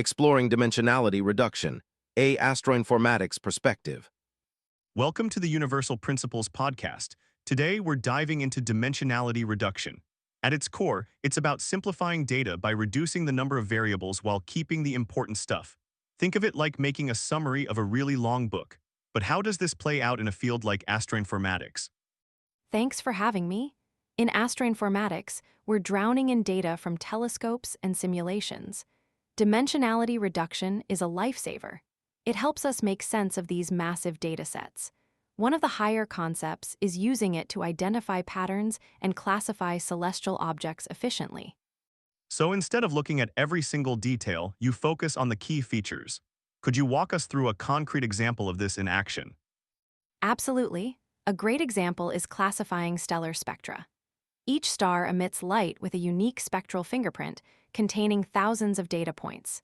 exploring dimensionality reduction, a Astroinformatics perspective. Welcome to the Universal Principles podcast. Today, we're diving into dimensionality reduction. At its core, it's about simplifying data by reducing the number of variables while keeping the important stuff. Think of it like making a summary of a really long book. But how does this play out in a field like astroinformatics? Thanks for having me. In Astroinformatics, we're drowning in data from telescopes and simulations. Dimensionality reduction is a lifesaver. It helps us make sense of these massive datasets. One of the higher concepts is using it to identify patterns and classify celestial objects efficiently. So instead of looking at every single detail, you focus on the key features. Could you walk us through a concrete example of this in action? Absolutely. A great example is classifying stellar spectra. Each star emits light with a unique spectral fingerprint containing thousands of data points.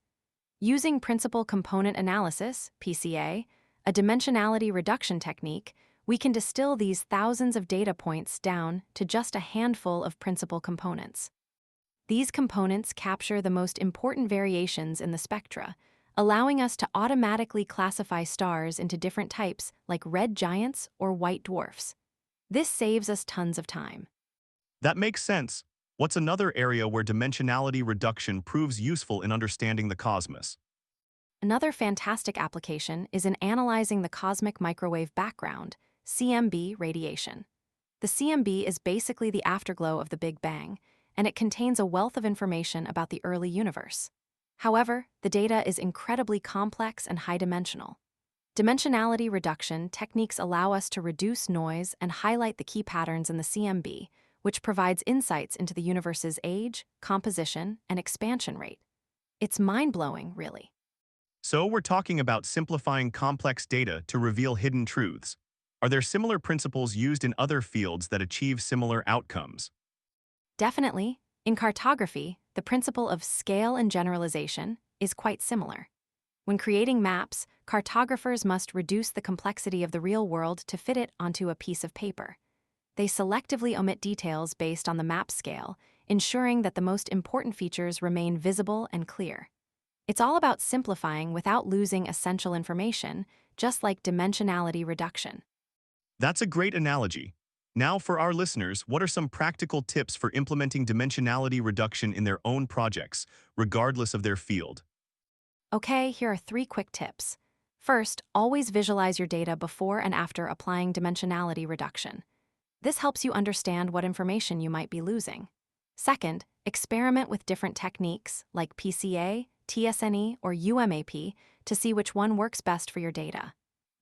Using principal component analysis, PCA, a dimensionality reduction technique, we can distill these thousands of data points down to just a handful of principal components. These components capture the most important variations in the spectra, allowing us to automatically classify stars into different types like red giants or white dwarfs. This saves us tons of time. That makes sense. What's another area where dimensionality reduction proves useful in understanding the cosmos? Another fantastic application is in analyzing the cosmic microwave background, CMB radiation. The CMB is basically the afterglow of the Big Bang, and it contains a wealth of information about the early universe. However, the data is incredibly complex and high-dimensional. Dimensionality reduction techniques allow us to reduce noise and highlight the key patterns in the CMB, which provides insights into the universe's age, composition, and expansion rate. It's mind-blowing, really. So we're talking about simplifying complex data to reveal hidden truths. Are there similar principles used in other fields that achieve similar outcomes? Definitely. In cartography, the principle of scale and generalization is quite similar. When creating maps, cartographers must reduce the complexity of the real world to fit it onto a piece of paper. They selectively omit details based on the map scale, ensuring that the most important features remain visible and clear. It's all about simplifying without losing essential information, just like dimensionality reduction. That's a great analogy. Now for our listeners, what are some practical tips for implementing dimensionality reduction in their own projects, regardless of their field? Okay, here are 3 quick tips. First, always visualize your data before and after applying dimensionality reduction. This helps you understand what information you might be losing. Second, experiment with different techniques like PCA, TSNE, or UMAP to see which one works best for your data.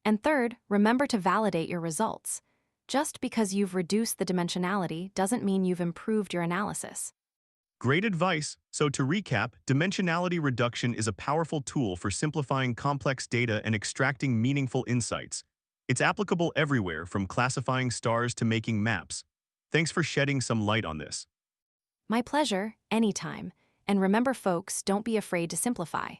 And third, remember to validate your results. Just because you've reduced the dimensionality doesn't mean you've improved your analysis. Great advice. So to recap, dimensionality reduction is a powerful tool for simplifying complex data and extracting meaningful insights. It's applicable everywhere, from classifying stars to making maps. Thanks for shedding some light on this. My pleasure, anytime. And remember folks, don't be afraid to simplify.